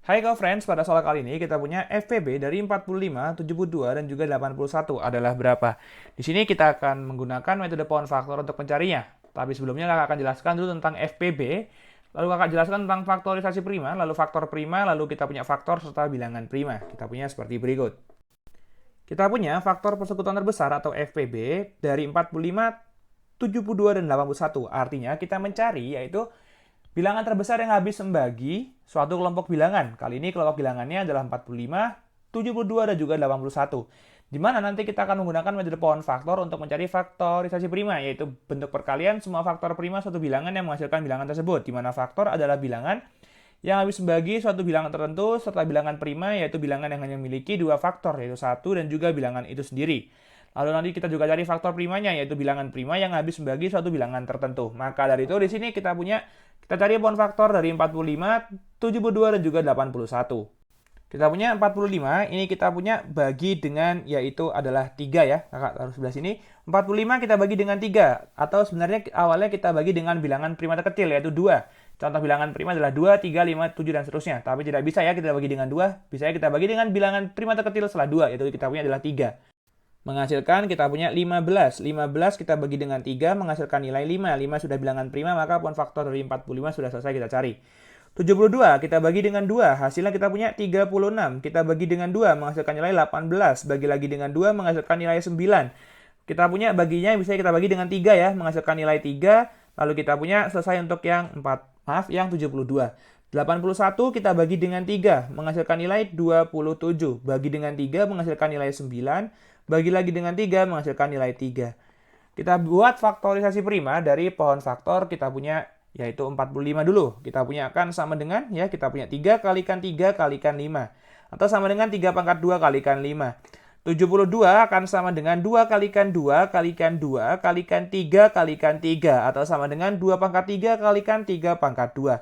Hai friends, pada soal kali ini kita punya FPB dari 45, 72, dan juga 81 adalah berapa? Di sini kita akan menggunakan metode pohon faktor untuk mencarinya. Tapi sebelumnya kakak akan jelaskan dulu tentang FPB, lalu kakak jelaskan tentang faktorisasi prima, lalu faktor prima, lalu kita punya faktor serta bilangan prima. Kita punya seperti berikut. Kita punya faktor persekutuan terbesar atau FPB dari 45, 72, dan 81. Artinya kita mencari yaitu bilangan terbesar yang habis membagi suatu kelompok bilangan. Kali ini kelompok bilangannya adalah 45, 72, dan juga 81. Di mana nanti kita akan menggunakan metode pohon faktor untuk mencari faktorisasi prima, yaitu bentuk perkalian semua faktor prima suatu bilangan yang menghasilkan bilangan tersebut. Di mana faktor adalah bilangan yang habis membagi suatu bilangan tertentu, serta bilangan prima, yaitu bilangan yang hanya memiliki dua faktor, yaitu satu dan juga bilangan itu sendiri. Lalu nanti kita juga cari faktor primanya, yaitu bilangan prima yang habis membagi suatu bilangan tertentu. Maka dari itu di sini kita cari pohon faktor dari 45, 72, dan juga 81. Kita punya 45, ini kita punya bagi dengan yaitu adalah 3 ya. Kakak taruh sebelah sini. 45 kita bagi dengan 3. Atau sebenarnya awalnya kita bagi dengan bilangan prima terkecil yaitu 2. Contoh bilangan prima adalah 2, 3, 5, 7, dan seterusnya. Tapi tidak bisa ya kita bagi dengan 2. Bisa ya kita bagi dengan bilangan prima terkecil setelah 2, yaitu kita punya adalah 3. Menghasilkan kita punya 15. 15 kita bagi dengan 3 menghasilkan nilai 5. 5 sudah bilangan prima, maka pohon faktor dari 45 sudah selesai kita cari. 72 kita bagi dengan 2, hasilnya kita punya 36. Kita bagi dengan 2 menghasilkan nilai 18. Bagi lagi dengan 2 menghasilkan nilai 9. Kita punya baginya bisa kita bagi dengan 3 ya, menghasilkan nilai 3. Lalu kita punya selesai untuk yang 72. 81 kita bagi dengan 3 menghasilkan nilai 27. Bagi dengan 3 menghasilkan nilai 9. Bagi lagi dengan 3 menghasilkan nilai 3. Kita buat faktorisasi prima dari pohon faktor kita punya yaitu 45 dulu. Kita punya akan sama dengan ya kita punya 3 kalikan 3 kalikan 5. Atau sama dengan 3 pangkat 2 kalikan 5. 72 akan sama dengan 2 kalikan 2 kalikan 2 kalikan 3 kalikan 3. Atau sama dengan 2 pangkat 3 kalikan 3 pangkat 2.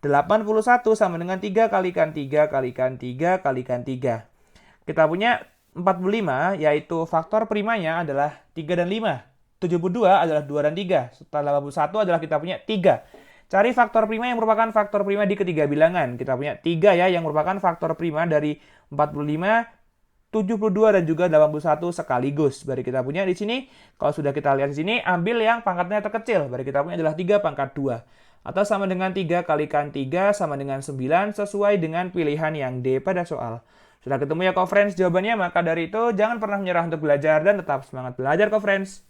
81 sama dengan 3 kalikan 3 kalikan 3 kalikan 3. Kita punya 45 yaitu faktor primanya adalah 3 dan 5. 72 adalah 2 dan 3. Setelah 81 adalah kita punya 3. Cari faktor prima yang merupakan faktor prima di ketiga bilangan. Kita punya 3 ya yang merupakan faktor prima dari 45, 72, dan juga 81 sekaligus. Berarti kita punya di sini, kalau sudah kita lihat di sini, ambil yang pangkatnya terkecil. Berarti kita punya adalah 3 pangkat 2. Atau sama dengan 3 kalikan 3 sama dengan 9 sesuai dengan pilihan yang D pada soal. Sudah ketemu ya friends jawabannya, maka dari itu jangan pernah menyerah untuk belajar dan tetap semangat belajar friends.